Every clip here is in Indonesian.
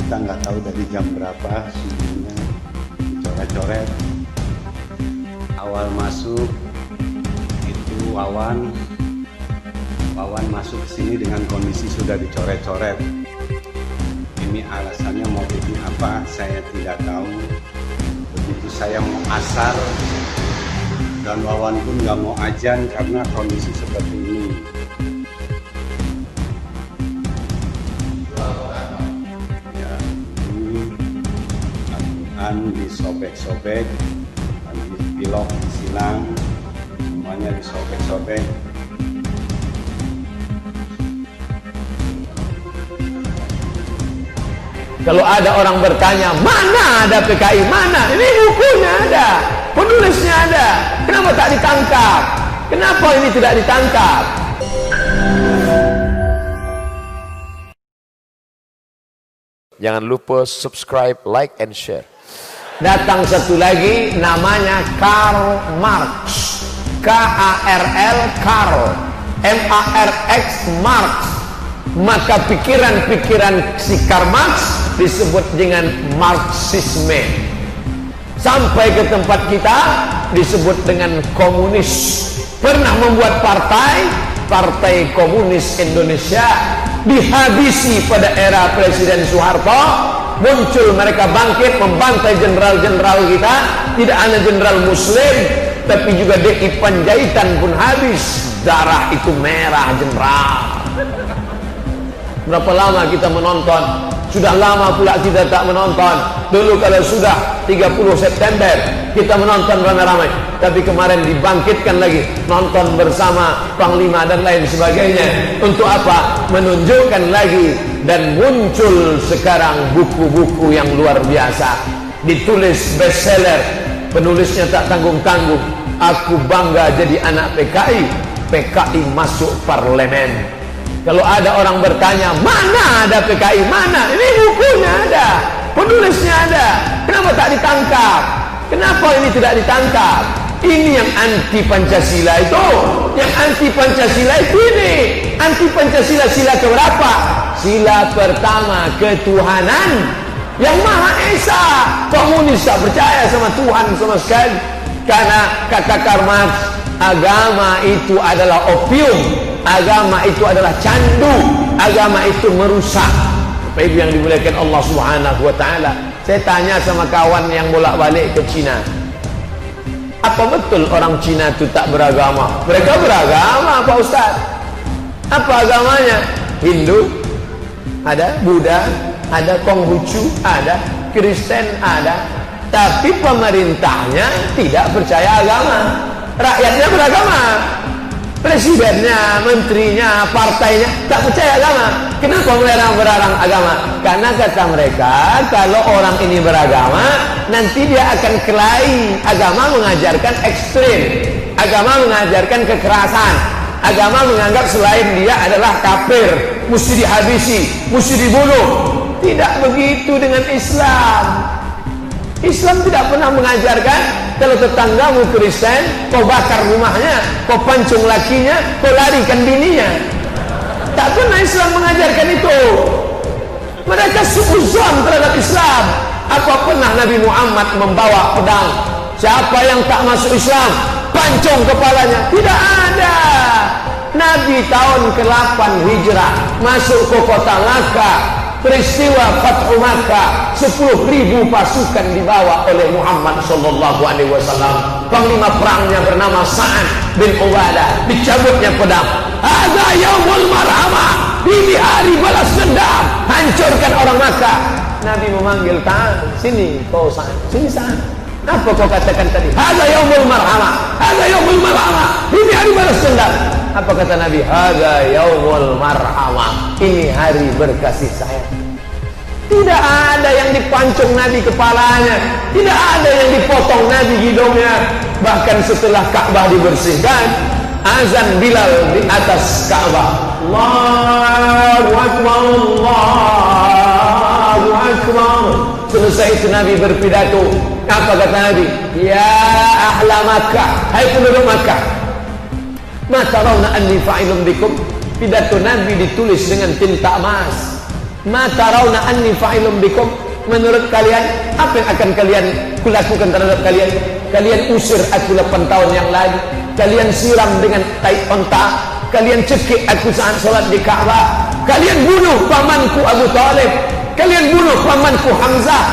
kita nggak tahu dari jam berapa suhunya dicoret-coret. Awal masuk itu Wawan masuk ke sini dengan kondisi sudah dicoret-coret. Ini alasannya, motifnya apa saya tidak tahu. Begitu saya mau asar dan Wawan pun nggak mau azan karena kondisi seperti ini. Ya, ini Al-Quran disobek-sobek, dipilok, disilang, semuanya disobek-sobek. Kalau ada orang bertanya, mana ada PKI, mana? Ini bukunya ada, penulisnya ada. Kenapa tak ditangkap? Kenapa ini tidak ditangkap? Jangan lupa subscribe, like, and share. Datang satu lagi, namanya Karl Marx. K-A-R-L, Karl. M-A-R-X, Marx. Maka pikiran-pikiran si Karl Marx disebut dengan Marxisme. Sampai ke tempat kita disebut dengan komunis. Pernah membuat Partai Komunis Indonesia, dihabisi pada era Presiden Soeharto. Muncul mereka bangkit membantai jenderal-jenderal kita, tidak hanya jenderal muslim tapi juga DI Panjaitan pun habis. Darah itu merah jenderal. Berapa lama kita menonton? Sudah lama pula kita tak menonton. Dulu kalau sudah 30 September kita menonton ramai-ramai, tapi kemarin dibangkitkan lagi, nonton bersama Panglima dan lain sebagainya. Untuk apa? Menunjukkan lagi. Dan muncul sekarang buku-buku yang luar biasa, ditulis bestseller, penulisnya tak tanggung-tanggung. Aku bangga jadi anak PKI. PKI masuk parlemen. Kalau ada orang bertanya, mana ada PKI, mana? Ini bukunya ada, penulisnya ada. Kenapa tak ditangkap? Kenapa ini tidak ditangkap? Ini yang anti Pancasila itu. Yang anti Pancasila itu ini. Anti Pancasila sila keberapa? Sila pertama, ketuhanan yang Maha Esa. Komunis tak percaya sama Tuhan sama sekali. Karena kata Karl Marx, agama itu adalah opium. Agama itu adalah candu. Agama itu merusak. Bapak Ibu yang dimuliakan Allah Subhanahu wa taala, saya tanya sama kawan yang bolak-balik ke Cina, apa betul orang Cina itu tak beragama? Mereka beragama, Pak Ustaz. Apa agamanya? Hindu ada, Buddha ada, Konghucu ada, Kristen ada. Tapi pemerintahnya tidak percaya agama. Rakyatnya beragama. Presidennya, menterinya, partainya tak percaya agama. Kenapa mereka berlarang agama? Karena kata mereka, kalau orang ini beragama, nanti dia akan kelahi. Agama mengajarkan ekstrim. Agama mengajarkan kekerasan. Agama menganggap selain dia adalah kafir, mesti dihabisi, mesti dibunuh. Tidak begitu dengan Islam. Islam tidak pernah mengajarkan kalau tetanggamu Kristen, kau bakar rumahnya, kau pancung lakinya, kau larikan bininya. Tak pernah Islam mengajarkan itu. Mereka suuzon terhadap Islam. Apa pernah Nabi Muhammad membawa pedang? Siapa yang tak masuk Islam, pancung kepalanya? Tidak ada. Nabi tahun ke-8 Hijrah masuk ke kota Makkah. Peristiwa Fathu Makkah, 10.000 pasukan dibawa oleh Muhammad sallallahu alaihi wasallam. Panglima perangnya bernama Sa'ad bin Ubadah. Dicabutnya pedang. Hadza yaumul marhamah. Ini hari balas dendam. Hancurkan orang Makkah. Nabi memanggil Ta'al, sini kau Sa'ad, sini Sa'ad. Apa kau katakan tadi? Hadza yaumul marhamah. Hadza yaumul marhamah. Ini hari balas dendam. Apa kata Nabi? Hadza yaumul marhamah. Ini hari berkasih sayang. Tidak ada yang dipancung Nabi kepalanya, tidak ada yang dipotong Nabi hidungnya. Bahkan setelah Ka'bah dibersihkan, azan Bilal di atas Ka'bah. Allahu Akbar, Allahu Akbar. Selesai itu Nabi berpidato. Apa kata Nabi? Ya ahla Makkah, hai penduduk Makkah, ma tarawna anni fa'ilun bikum. Pidato Nabi ditulis dengan tinta emas. Ma tarawna anni fa'ilun bikum, menurut kalian apa yang akan kalian kulakukan terhadap kalian? Kalian usir aku 8 tahun yang lalu, kalian siram dengan tai onta, kalian cekik aku saat sholat di Ka'bah, kalian bunuh pamanku Abu Talib, kalian bunuh pamanku Hamzah,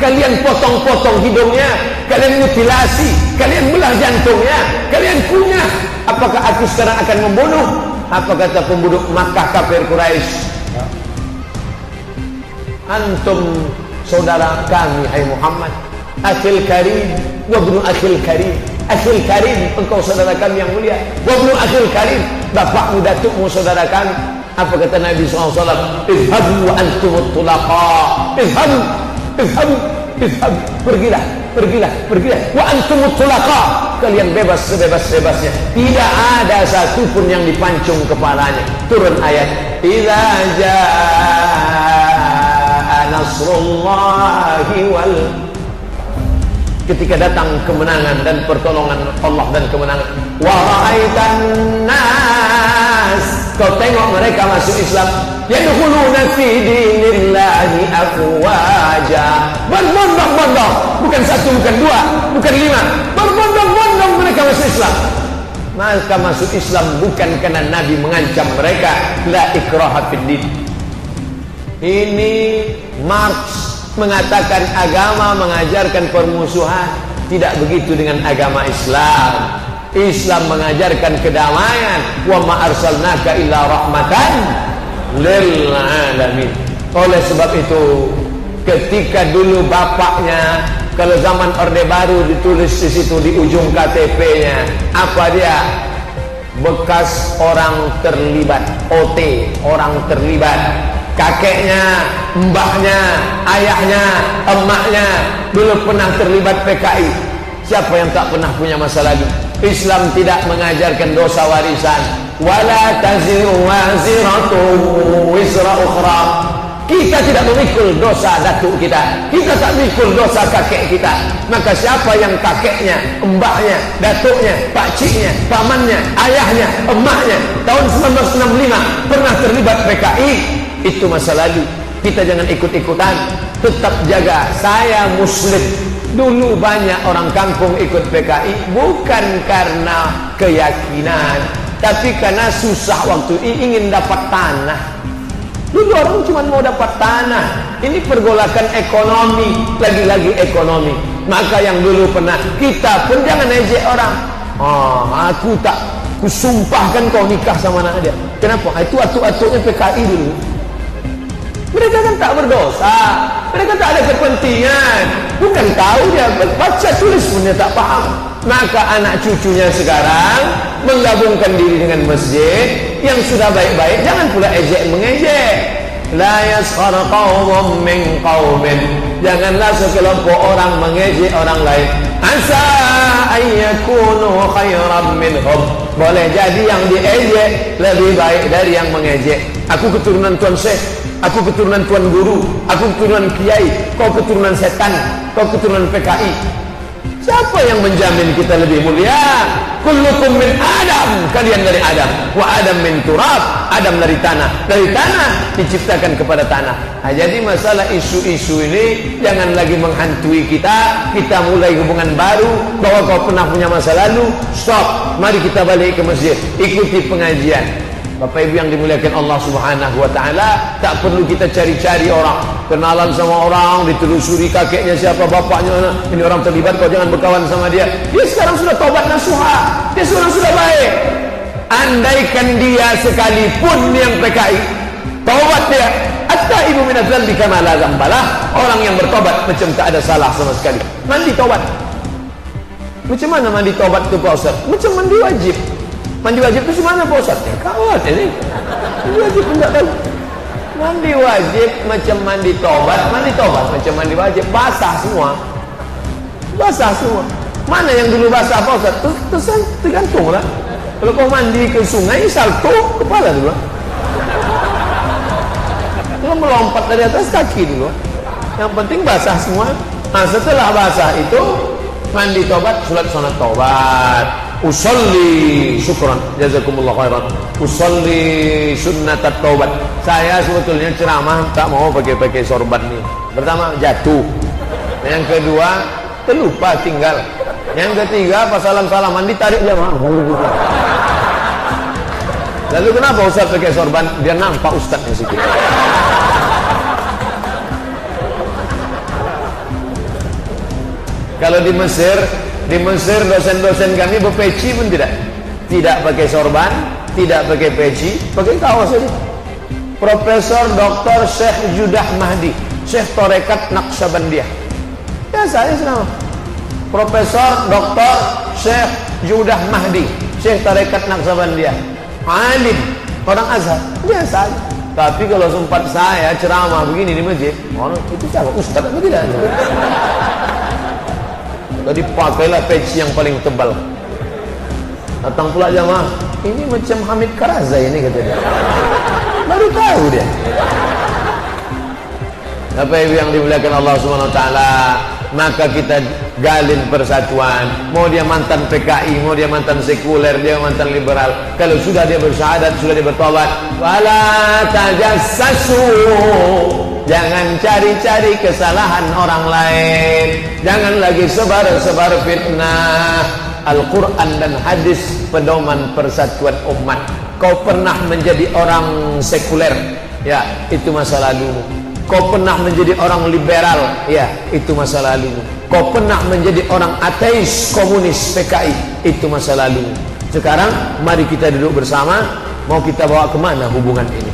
kalian potong-potong hidungnya, kalian mutilasi, kalian belah jantungnya, kalian kunyah. Apakah aku sekarang akan membunuh? Apa kata pembunuh Makkah kafir Quraisy? Antum saudara kami, hai Muhammad, akhil karim wa ibnu akhil karim. Akhil karim, engkau saudara kami yang mulia. Wa ibnu akhil karim, bapakmu datukmu saudara kami. Apa kata Nabi SAW? Idhabu wa antumut tulaqa. Idhabu, idhabu, idhabu. Pergilah, pergilah, pergilah. Wa antumut tulaqa. Kalian bebas sebebas-bebasnya. Tidak ada satupun yang dipancung kepalanya. Turun ayat. Idza jaa nasrullahi wal, ketika datang kemenangan dan pertolongan Allah dan kemenangan. Wa ra'aitan nas, kau tengok mereka masuk Islam. Yadkhuluna fi dinillahi afwaja. Berbondong-bondong, bukan 1, bukan 2, bukan 5. Berbondong-bondong mereka masuk Islam. Maka masuk Islam bukan karena Nabi mengancam mereka. La ikraha fid din. Ini Marx mengatakan agama mengajarkan permusuhan. Tidak begitu dengan agama Islam. Islam mengajarkan kedamaian. Wa ma arsalnaka illa rahmatan lil alamin. Oleh sebab itu, ketika dulu bapaknya, kalau zaman Orde Baru ditulis di situ di ujung KTP-nya, apa dia? Bekas orang terlibat, OT, orang terlibat. Kakeknya, mbahnya, ayahnya, emaknya dulu pernah terlibat PKI. Siapa yang tak pernah punya masa lalu? Islam tidak mengajarkan dosa warisan. Wala taziru waziratun wizra ukhra. Kita tidak memikul dosa datuk kita, kita tak memikul dosa kakek kita. Maka siapa yang kakeknya, mbahnya, datuknya, pakciknya, pamannya, ayahnya, emaknya tahun 1965 pernah terlibat PKI, itu masa lalu. Kita jangan ikut-ikutan, tetap jaga. Saya muslim. Dulu banyak orang kampung ikut PKI bukan karena keyakinan, tapi karena susah waktu ingin dapat tanah. Dulu orang cuma mau dapat tanah. Ini pergolakan ekonomi, lagi-lagi ekonomi. Maka yang dulu pernah, kita pun jangan ejek orang. Aku tak kusumpahkan kau nikah sama anak dia. Kenapa? Itu atuk-atuknya PKI dulu. Mereka kan tak berdosa, mereka tak ada kepentingan, bukan tahu dia baca tulis pun dia tak paham. Maka anak cucunya sekarang menggabungkan diri dengan masjid yang sudah baik-baik, jangan pula ejek mengejek. La yaskhar qaumun min qaumin, janganlah sekelompok orang mengejek orang lain. Asa ayyakunu khairan minhum, boleh jadi yang diejek lebih baik dari yang mengejek. Aku keturunan Tuan Syekh, aku keturunan Tuan Guru, aku keturunan Kiai, kau keturunan setan, kau keturunan PKI. Siapa yang menjamin kita lebih mulia? Kullukum min Adam, kalian dari Adam. Wa Adam min turab, Adam dari tanah. Dari tanah diciptakan kepada tanah. Jadi masalah isu-isu ini jangan lagi menghantui kita. Kita mulai hubungan baru, bahwa kau pernah punya masa lalu. Stop, mari kita balik ke masjid, ikuti pengajian. Bapak Ibu yang dimuliakan Allah Subhanahu wa taala, tak perlu kita cari-cari orang, kenalan sama orang, ditelusuri kakeknya siapa, bapaknya, ini orang terlibat, kau jangan berkawan sama dia. Dia sekarang sudah taubat nasuha, dia sekarang sudah baik. Andaikan dia sekalipun yang PKI, taubat dia, at-taibu minadz dzambi kama la dzambalah, orang yang bertobat macam tak ada salah sama sekali. Mandi taubat. Macam mana mandi taubat itu Pak Ustaz? Macam mandi wajib. Mandi wajib itu gimana Pak Ustaz? Ya kawan ini. Mandi wajib enggak tahu. Mandi wajib macam mandi tobat macam mandi wajib, basah semua. Basah semua. Mana yang dulu basah Pak Ustaz? Tergantung lah. Kalau kau mandi ke sungai, salto kepala dulu. Kalau melompat dari atas kaki dulu. Yang penting basah semua. Nah, setelah basah itu mandi tobat, salat sunat tobat. usolli, syukran, jazakumullah khairan, usolli sunnatat taubat. Saya sebetulnya ceramah tak mau pakai sorban nih. Pertama jatuh, yang kedua terlupa tinggal, yang ketiga pas salam-salaman ditarik jamaah. Lalu kenapa Ustaz pakai sorban? Biar nampak Ustaznya sikit. Kalau di Mesir dosen-dosen kami berpeci pun tidak pakai sorban, tidak pakai peci, pakai kaos saja. Profesor Dr. Syekh Judah Mahdi, Syekh Tarekat Naqsyabandiyah. Biasa ya selama. Profesor Dr. Syekh Judah Mahdi, Syekh Tarekat Naqsyabandiyah. Alim, orang Azhar, biasa aja. Tapi kalau sempat saya ceramah begini di masjid, itu siapa? Ustaz atau tidak? Tadi pakailah peci yang paling tebal. Datang pula jamaah, ini macam Hamid Karazai ini katanya. Baru tahu dia. Bapak Ibu yang dimuliakan Allah Subhanahu wa taala, maka kita galin persatuan. Mau dia mantan PKI, mau dia mantan sekuler, dia mantan liberal, kalau sudah dia bersyahadat, sudah dia bertobat, wala tajassasu, jangan cari-cari kesalahan orang lain, jangan lagi sebar-sebar fitnah. Al-Quran dan hadis pedoman persatuan umat. Kau pernah menjadi orang sekuler, ya itu masa lalu. Kau pernah menjadi orang liberal, ya itu masa lalu. Kau pernah menjadi orang ateis, komunis, PKI, itu masa lalu. Sekarang mari kita duduk bersama, mau kita bawa kemana hubungan ini?